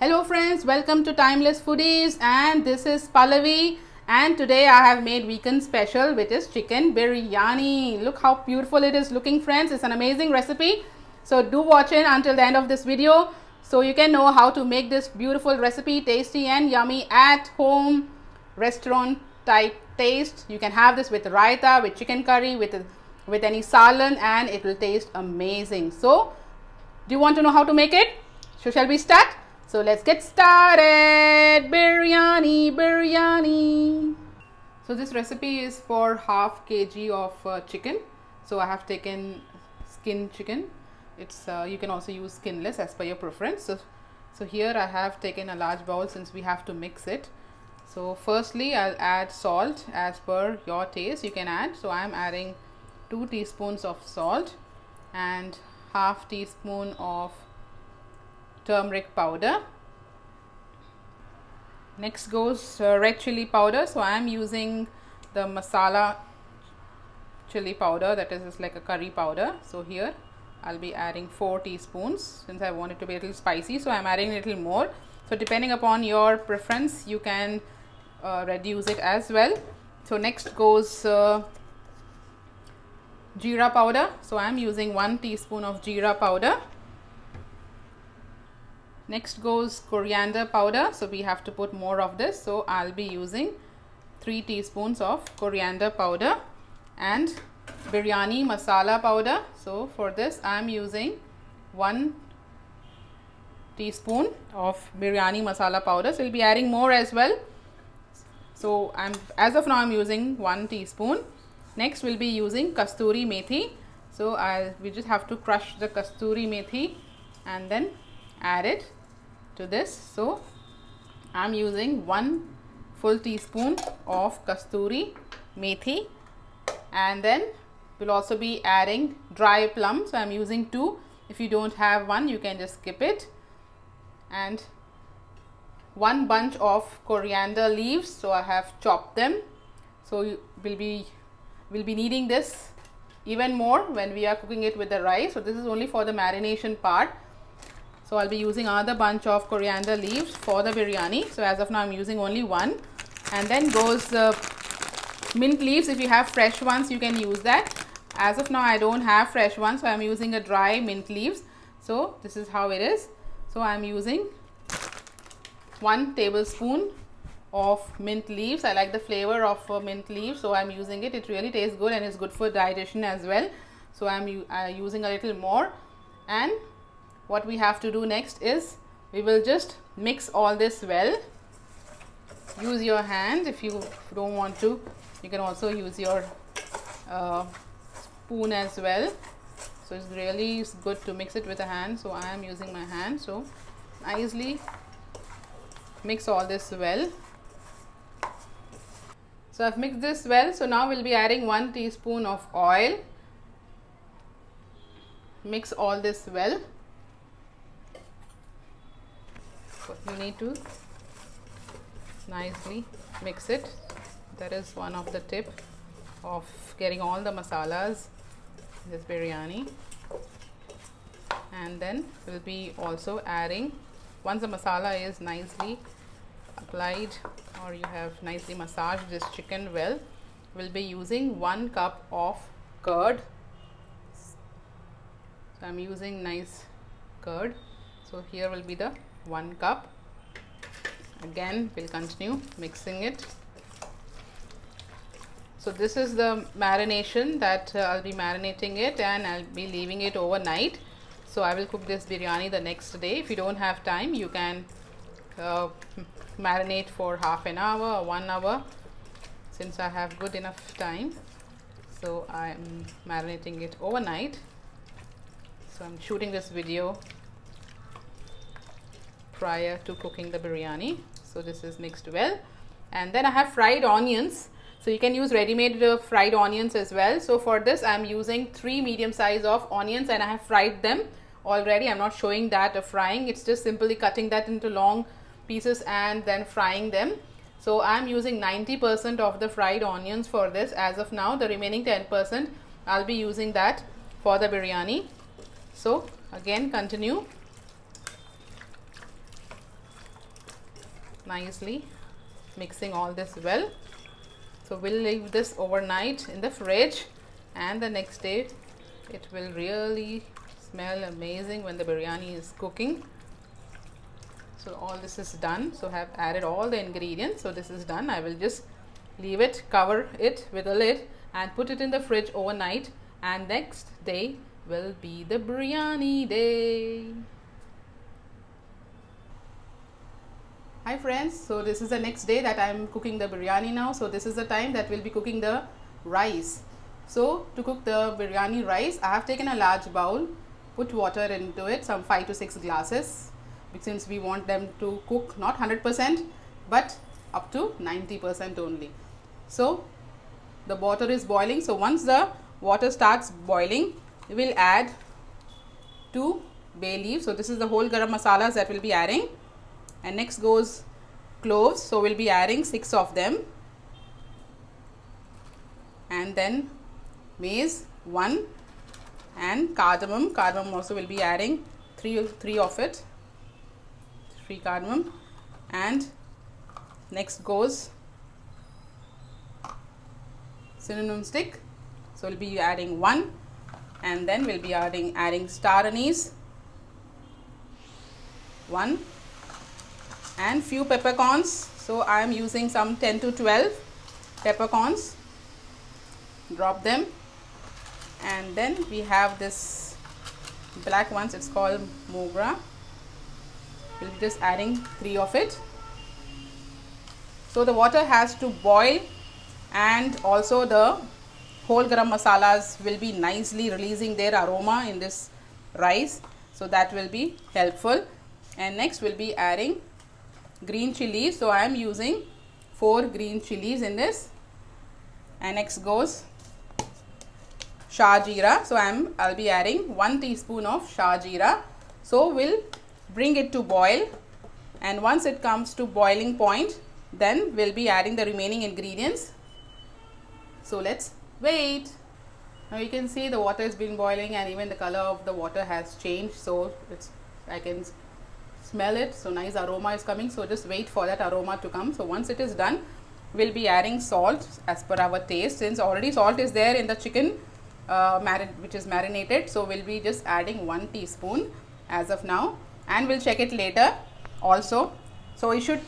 Hello friends, welcome to Timeless Foodies, and this is Pallavi, and today I have made weekend special, which is chicken biryani. Look how beautiful it is looking, friends. It's an amazing recipe, so do watch it until the end of this video so you can know how to make this beautiful recipe, tasty and yummy at home restaurant type taste. You can have this with raita, with chicken curry, with any salan, and it will taste amazing. So do you want to know how to make it? So shall we start? So let's get started. Biryani. So this recipe is for half kg of chicken. So I have taken skin chicken. It's you can also use skinless as per your preference. So here I have taken a large bowl since we have to mix it. So firstly I'll add salt as per your taste. You can add. So I am adding 2 teaspoons of salt and half teaspoon of turmeric powder. Next goes red chilli powder. So I am using the masala chili powder, that is like a curry powder. So here I'll be adding 4 teaspoons since I want it to be a little spicy, so I'm adding a little more. So depending upon your preference you can reduce it as well. So next goes jeera powder. So I'm using 1 teaspoon of jeera powder. Next goes coriander powder. So we have to put more of this. So I'll be using 3 teaspoons of coriander powder. And biryani masala powder. So for this I'm using 1 teaspoon of biryani masala powder. So we'll be adding more as well. So as of now I'm using 1 teaspoon. Next we'll be using Kasturi Methi. So we just have to crush the Kasturi Methi and then add it to this. So I'm using 1 full teaspoon of Kasturi Methi, and then we'll also be adding dry plums. So I'm using 2. If you don't have 1 you can just skip it. And 1 bunch of coriander leaves. So I have chopped them. So we'll be needing this even more when we are cooking it with the rice. So this is only for the marination part. So I'll be using another bunch of coriander leaves for the biryani. So as of now I'm using only 1. And then goes mint leaves. If you have fresh ones you can use that. As of now I don't have fresh ones, so I'm using a dry mint leaves. So this is how it is. So I'm using 1 tablespoon of mint leaves. I like the flavor of mint leaves, so I'm using it. It really tastes good and it's good for digestion as well. So I'm using a little more. And what we have to do next is we will just mix all this well. Use your hand. If you don't want to, you can also use your spoon as well. So it's really good to mix it with a hand. So I am using my hand. So nicely mix all this well. So I've mixed this well. So now we'll be adding 1 teaspoon of oil. Mix all this well. So you need to nicely mix it. That is one of the tip of getting all the masalas in this biryani. And then we'll be also adding, once the masala is nicely applied or you have nicely massaged this chicken well, we'll be using 1 cup of curd. So I'm using nice curd. So here will be the 1 cup. Again we'll continue mixing it. So this is the marination that I'll be marinating it, and I'll be leaving it overnight. So I will cook this biryani the next day. If you don't have time you can marinate for half an hour or 1 hour. Since I have good enough time, so I'm marinating it overnight. So I'm shooting this video prior to cooking the biryani. So this is mixed well. And then I have fried onions. So you can use ready-made fried onions as well. So for this I'm using 3 medium size of onions, and I have fried them already. I'm not showing that frying. It's just simply cutting that into long pieces and then frying them. So I'm using 90% of the fried onions for this as of now. The remaining 10% I'll be using that for the biryani. So again continue nicely mixing all this well. So we'll leave this overnight in the fridge, and the next day it will really smell amazing when the biryani is cooking. So all this is done. So I have added all the ingredients. So this is done. I will just leave it, cover it with a lid and put it in the fridge overnight, and next day will be the biryani day. Hi friends, so this is the next day that I am cooking the biryani now. So this is the time that we'll be cooking the rice. So to cook the biryani rice, I have taken a large bowl, put water into it, some 5 to 6 glasses, since we want them to cook not 100% but up to 90% only. So the water is boiling. So once the water starts boiling, we will add 2 bay leaves. So this is the whole garam masalas that we'll be adding. And next goes cloves. So we'll be adding 6 of them. And then mace 1, and cardamom. Cardamom also will be adding 3 of it. 3 cardamom. And next goes cinnamon stick. So we'll be adding 1, and then we'll be adding star anise 1, and few peppercorns. So I am using some 10 to 12 peppercorns. Drop them. And then we have this black ones, it's called mogra. We'll be just adding 3 of it. So the water has to boil, and also the whole garam masalas will be nicely releasing their aroma in this rice. So that will be helpful. And next we'll be adding green chilies. So I am using 4 green chilies in this. And next goes shah jeera. So I'll be adding 1 teaspoon of shah jeera. So we'll bring it to boil, and once it comes to boiling point, then we'll be adding the remaining ingredients. So let's wait. Now you can see the water has been boiling, and even the color of the water has changed. So I can smell it. So nice aroma is coming. So just wait for that aroma to come. So once it is done, we'll be adding salt as per our taste, since already salt is there in the chicken which is marinated. So we'll be just adding 1 teaspoon as of now, and we'll check it later also. So it should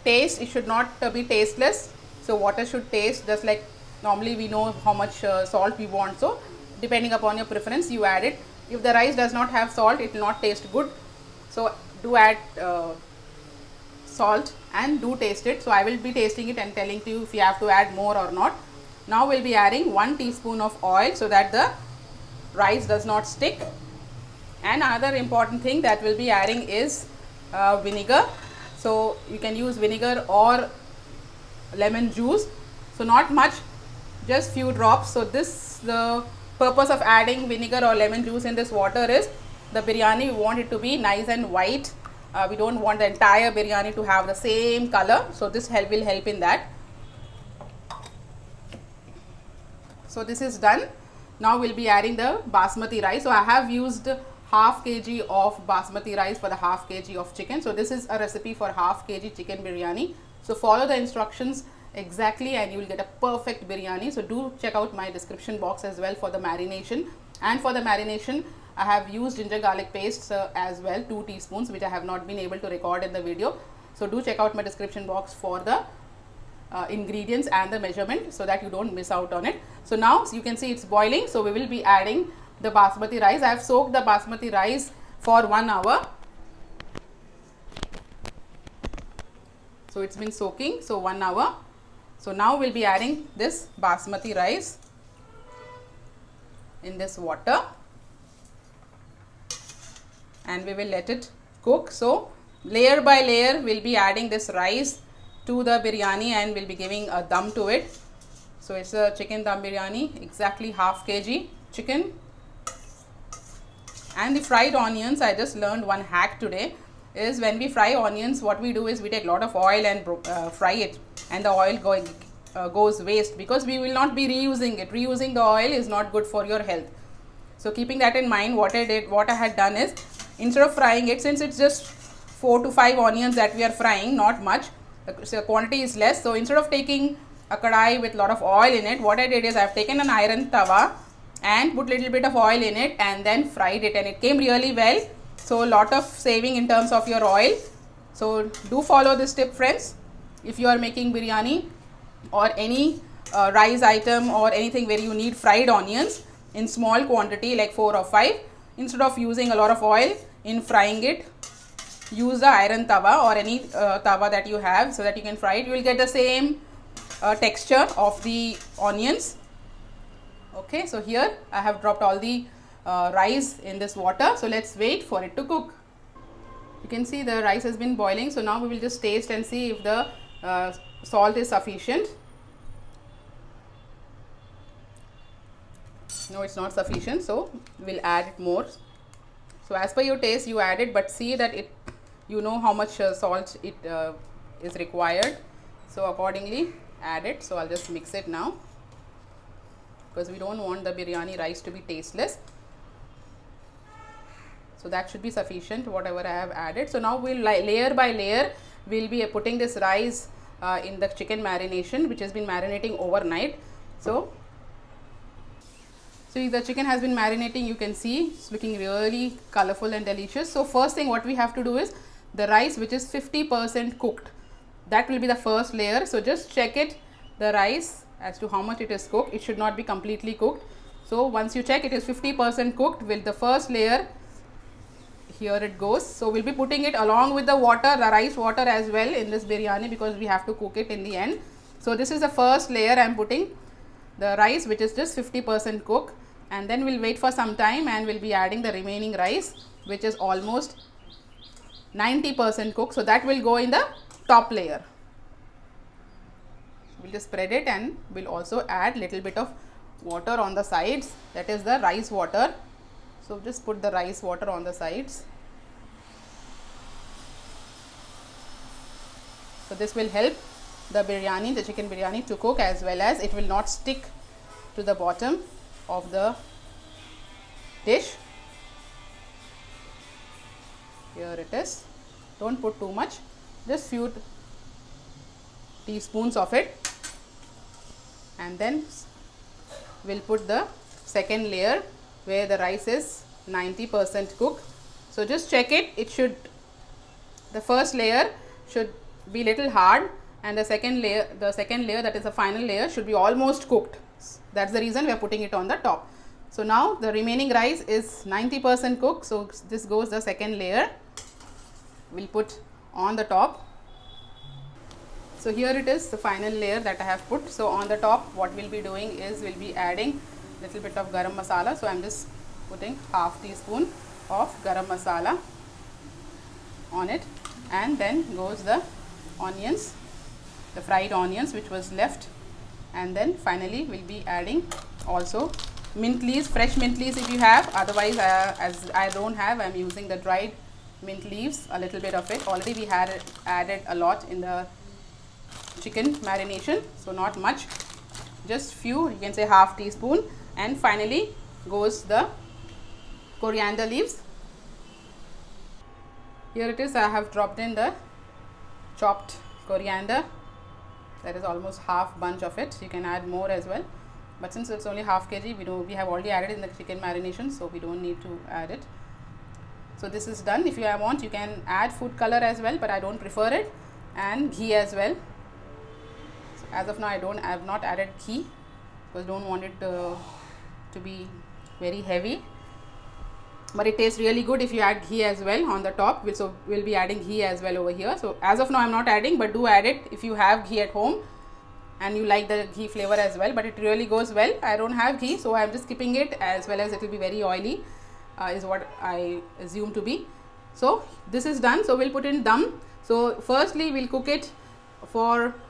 taste, it should not be tasteless. So water should taste just like normally we know how much salt we want. So depending upon your preference, you add it. If the rice does not have salt, it will not taste good. So do add salt and do taste it. So I will be tasting it and telling to you if you have to add more or not. Now we'll be adding 1 teaspoon of oil so that the rice does not stick. And another important thing that we'll be adding is vinegar. So you can use vinegar or lemon juice. So not much, just few drops. So the purpose of adding vinegar or lemon juice in this water is the biryani, we want it to be nice and white. We don't want the entire biryani to have the same color. So this will help in that. So this is done. Now we'll be adding the basmati rice. So I have used half kg of basmati rice for the half kg of chicken. So this is a recipe for half kg chicken biryani. So follow the instructions exactly and you will get a perfect biryani. So do check out my description box as well for the marination. And for the marination, I have used ginger garlic paste as well, 2 teaspoons, which I have not been able to record in the video. So do check out my description box for the ingredients and the measurement so that you don't miss out on it. So now you can see it's boiling. So we will be adding the basmati rice. I have soaked the basmati rice for 1 hour. So it's been soaking, so 1 hour. So now we'll be adding this basmati rice in this water, and we will let it cook. So layer by layer we'll be adding this rice to the biryani and we'll be giving a dum to it. So it's a chicken dum biryani, exactly half kg chicken. And the fried onions, I just learned one hack today, is when we fry onions, what we do is we take a lot of oil and fry it, and the oil goes waste because we will not be reusing it. Reusing the oil is not good for your health. So keeping that in mind, what I had done is, instead of frying it, since it's just 4 to 5 onions that we are frying, not much. The quantity is less. So instead of taking a kadai with lot of oil in it, what I did is I have taken an iron tawa and put little bit of oil in it and then fried it, and it came really well. So lot of saving in terms of your oil. So do follow this tip, friends. If you are making biryani or any rice item or anything where you need fried onions in small quantity like 4 or 5, instead of using a lot of oil in frying it, use the iron tawa or any tawa that you have so that you can fry it. You will get the same texture of the onions. Okay, so here I have dropped all the rice in this water. So let's wait for it to cook. You can see the rice has been boiling. So now we will just taste and see if the salt is sufficient. No, it's not sufficient, so we'll add it more. So as per your taste you add it, but see that it, you know how much salt it is required. So accordingly add it. So I'll just mix it now, because we don't want the biryani rice to be tasteless. So that should be sufficient, whatever I have added. So now we'll layer by layer we'll be putting this rice in the chicken marination, which has been marinating overnight. So the chicken has been marinating. You can see it's looking really colorful and delicious. So first thing what we have to do is the rice which is 50% cooked, that will be the first layer. So just check it, the rice, as to how much it is cooked. It should not be completely cooked. So once you check it is 50% cooked, with the first layer, here it goes. So we'll be putting it along with the water, the rice water as well in this biryani, because we have to cook it in the end. So this is the first layer. I am putting the rice which is just 50% cooked, and then we'll wait for some time and we'll be adding the remaining rice which is almost 90% cooked. So that will go in the top layer. We'll just spread it, and we'll also add little bit of water on the sides, that is the rice water. So just put the rice water on the sides. So this will help the biryani, the chicken biryani, to cook, as well as it will not stick to the bottom of the dish. Here it is. Don't put too much, just few teaspoons of it, and then we'll put the second layer where the rice is 90% cooked. So just check it. It should, the first layer should be little hard, and the second layer that is the final layer should be almost cooked. That's the reason we are putting it on the top. So now the remaining rice is 90% cooked. So this goes the second layer. We'll put on the top. So here it is, the final layer that I have put. So on the top what we'll be doing is we'll be adding little bit of garam masala. So I'm just putting half teaspoon of garam masala on it, and then goes the onions, the fried onions which was left, and then finally we'll be adding also mint leaves, fresh mint leaves if you have. Otherwise as I don't have, I'm using the dried mint leaves, a little bit of it. Already we had added a lot in the chicken marination, so not much, just few, you can say half teaspoon. And finally goes the coriander leaves. Here it is, I have dropped in the chopped coriander. That is almost half bunch of it. You can add more as well, but since it's only half kg, we have already added in the chicken marination, so we don't need to add it. So this is done. If you want, you can add food color as well, but I don't prefer it, and ghee as well. So as of now I have not added ghee, because don't want it to be very heavy, but it tastes really good if you add ghee as well on the top. So we'll be adding ghee as well over here. So as of now I'm not adding, but do add it if you have ghee at home and you like the ghee flavor as well, but it really goes well. I don't have ghee, so I'm just skipping it, as well as it will be very oily, is what I assume to be. So this is done. So we'll put in dum. So firstly we'll cook it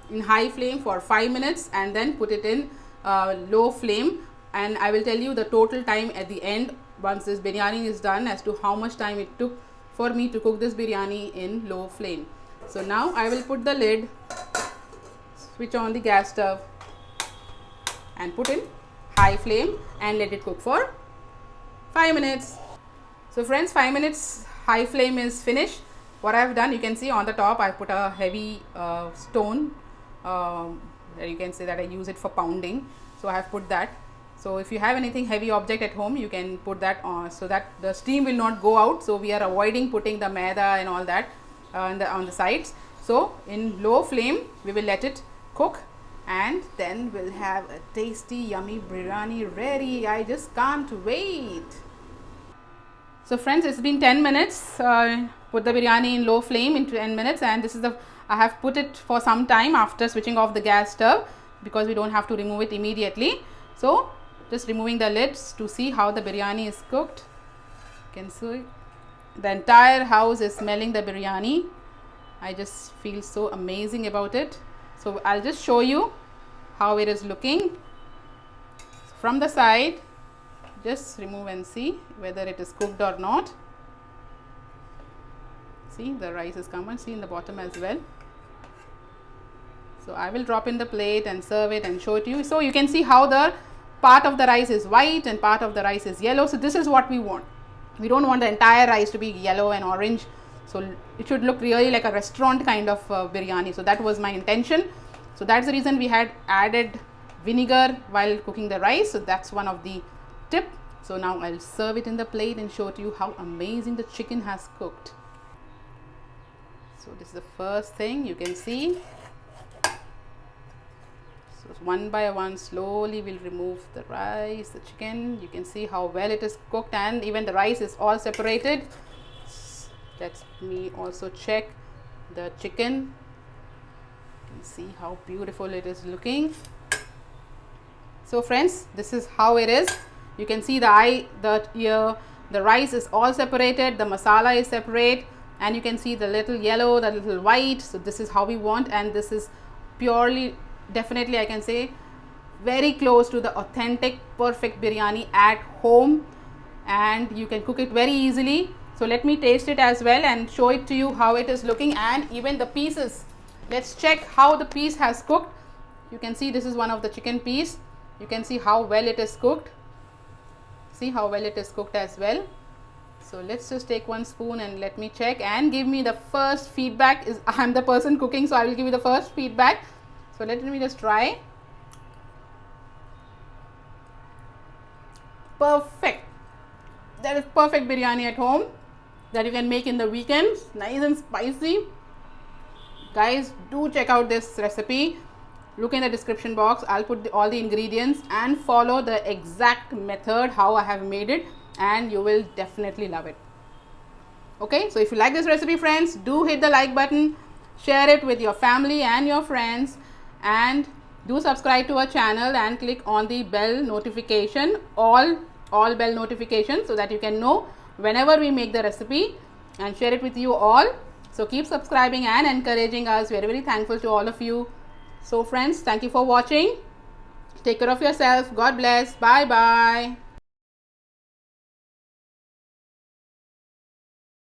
in high flame for 5 minutes, and then put it in low flame, and I will tell you the total time at the end once this biryani is done, as to how much time it took for me to cook this biryani in low flame. So now I will put the lid, switch on the gas stove, and put in high flame and let it cook for 5 minutes. So friends, 5 minutes high flame is finished. what I have done, you can see on the top I put a heavy stone. You can say that I use it for pounding, so I have put that. So if you have anything heavy object at home, you can put that on, so that the steam will not go out. So we are avoiding putting the maida and all that on the sides. So in low flame we will let it cook, and then we'll have a tasty yummy biryani ready. I just can't wait. So friends, it's been 10 minutes. Put the biryani in low flame in 10 minutes, and this is I have put it for some time after switching off the gas stove, because we don't have to remove it immediately. So just removing the lids to see how the biryani is cooked. You can see the entire house is smelling the biryani. I just feel so amazing about it. So I'll just show you how it is looking from the side. Just remove and see whether it is cooked or not. See, the rice is come, and see in the bottom as well. So I will drop in the plate and serve it and show it to you. So you can see how the part of the rice is white and part of the rice is yellow. So this is what we want. We don't want the entire rice to be yellow and orange. So it should look really like a restaurant kind of biryani. So that was my intention. So that's the reason we had added vinegar while cooking the rice. So that's one of the tip. So now I'll serve it in the plate and show to you how amazing the chicken has cooked. So this is the first thing you can see. So one by one slowly we'll remove the rice, the chicken. You can see how well it is cooked, and even the rice is all separated. Let me also check the chicken. You can see how beautiful it is looking. So friends, this is how it is. You can see the rice is all separated, the masala is separate, and you can see the little yellow, the little white. So this is how we want, and this is purely, definitely I can say, very close to the authentic perfect biryani at home, and you can cook it very easily. So let me taste it as well and show it to you how it is looking, and even the pieces. Let's check how the piece has cooked. You can see this is one of the chicken piece. You can see how well it is cooked. See how well it is cooked as well. So let's just take one spoon and let me check and give me the first feedback. I'm the person cooking, so I will give you the first feedback. So let me just try. Perfect. That is perfect biryani at home that you can make in the weekends. Nice and spicy. Guys, do check out this recipe. Look in the description box. I'll put all the ingredients, and follow the exact method how I have made it, and you will definitely love it. Okay, so if you like this recipe, friends, do hit the like button, share it with your family and your friends, and do subscribe to our channel and click on the bell notification, all bell notifications, so that you can know whenever we make the recipe, and share it with you all. So keep subscribing and encouraging us. We are very thankful to all of you. So friends, thank you for watching. Take care of yourself. God bless. Bye bye.